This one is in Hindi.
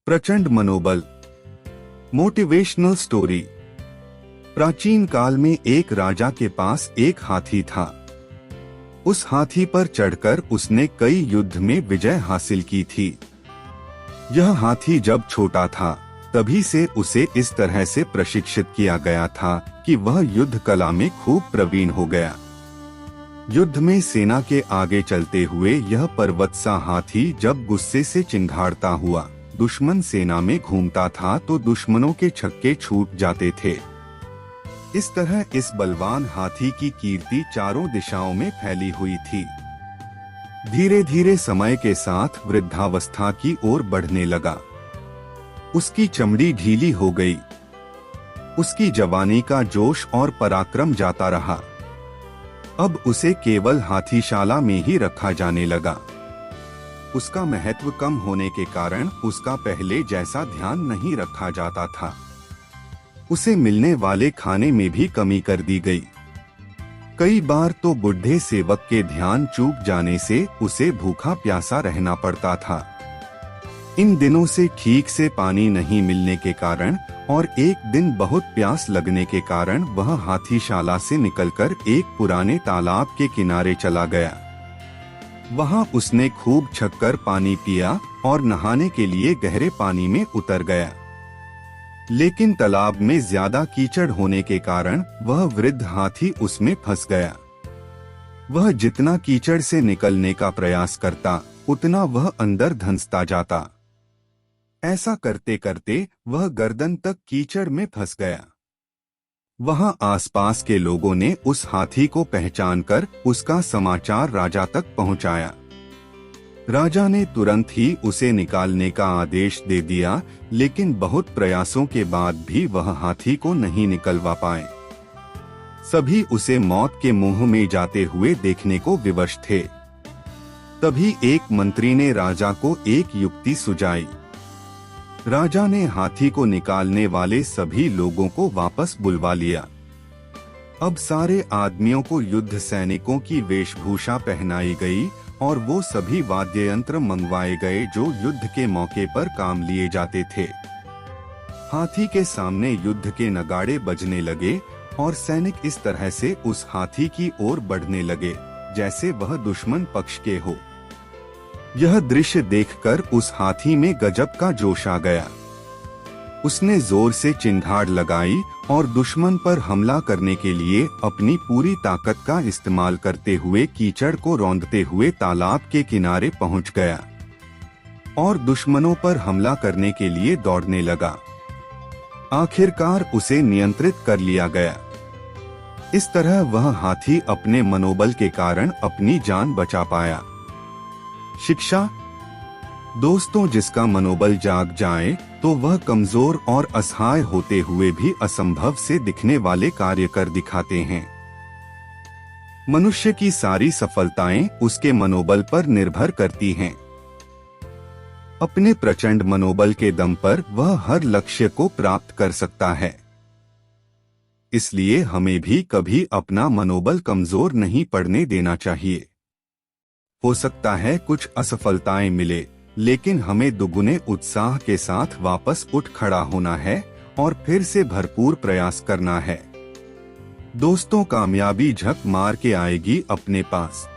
प्रचंड मनोबल। Motivational story. प्राचीन काल में एक राजा के पास एक हाथी था। उस हाथी पर चढ़कर उसने कई युद्ध में विजय हासिल की थी। यह हाथी जब छोटा था तभी से उसे इस तरह से प्रशिक्षित किया गया था कि वह युद्ध कला में खूब प्रवीण हो गया। युद्ध में सेना के आगे चलते हुए यह पर्वतसा हाथी जब गुस्से से चिंघाड़ता हुआ दुश्मन सेना में घूमता था तो दुश्मनों के छक्के छूट जाते थे। इस तरह इस बलवान हाथी की कीर्ति चारों दिशाओं में फैली हुई थी। धीरे धीरे समय के साथ वृद्धावस्था की ओर बढ़ने लगा। उसकी चमड़ी ढीली हो गई। उसकी जवानी का जोश और पराक्रम जाता रहा। अब उसे केवल हाथीशाला में ही रखा जाने लगा। उसका महत्व कम होने के कारण उसका पहले जैसा ध्यान नहीं रखा जाता था। उसे मिलने वाले खाने में भी कमी कर दी गई। कई बार तो बुढ़े सेवक के ध्यान चूक जाने से उसे भूखा प्यासा रहना पड़ता था। इन दिनों से ठीक से पानी नहीं मिलने के कारण और एक दिन बहुत प्यास लगने के कारण वह हाथीशाला से निकलकर एक पुराने तालाब के किनारे चला गया। वहां उसने खूब छककर पानी पिया और नहाने के लिए गहरे पानी में उतर गया। लेकिन तालाब में ज्यादा कीचड़ होने के कारण वह वृद्ध हाथी उसमें फंस गया। वह जितना कीचड़ से निकलने का प्रयास करता उतना वह अंदर धंसता जाता। ऐसा करते करते वह गर्दन तक कीचड़ में फंस गया। वहां आसपास के लोगों ने उस हाथी को पहचानकर उसका समाचार राजा तक पहुंचाया। राजा ने तुरंत ही उसे निकालने का आदेश दे दिया, लेकिन बहुत प्रयासों के बाद भी वह हाथी को नहीं निकलवा पाए। सभी उसे मौत के मुंह में जाते हुए देखने को विवश थे। तभी एक मंत्री ने राजा को एक युक्ति सुझाई। राजा ने हाथी को निकालने वाले सभी लोगों को वापस बुलवा लिया। अब सारे आदमियों को युद्ध सैनिकों की वेशभूषा पहनाई गई और वो सभी वाद्य यंत्र मंगवाए गए जो युद्ध के मौके पर काम लिए जाते थे। हाथी के सामने युद्ध के नगाड़े बजने लगे और सैनिक इस तरह से उस हाथी की ओर बढ़ने लगे जैसे वह दुश्मन पक्ष के हो। यह दृश्य देखकर उस हाथी में गजब का जोश आ गया। उसने जोर से चिंगाड़ लगाई और दुश्मन पर हमला करने के लिए अपनी पूरी ताकत का इस्तेमाल करते हुए कीचड़ को रौंदते हुए तालाब के किनारे पहुंच गया और दुश्मनों पर हमला करने के लिए दौड़ने लगा। आखिरकार उसे नियंत्रित कर लिया गया। इस तरह वह हाथी अपने मनोबल के कारण अपनी जान बचा पाया। शिक्षा। दोस्तों, जिसका मनोबल जाग जाए तो वह कमजोर और असहाय होते हुए भी असंभव से दिखने वाले कार्य कर दिखाते हैं। मनुष्य की सारी सफलताएं उसके मनोबल पर निर्भर करती हैं। अपने प्रचंड मनोबल के दम पर वह हर लक्ष्य को प्राप्त कर सकता है। इसलिए हमें भी कभी अपना मनोबल कमजोर नहीं पड़ने देना चाहिए। हो सकता है कुछ असफलताएं मिले, लेकिन हमें दुगुने उत्साह के साथ वापस उठ खड़ा होना है और फिर से भरपूर प्रयास करना है। दोस्तों, कामयाबी झक मार के आएगी अपने पास।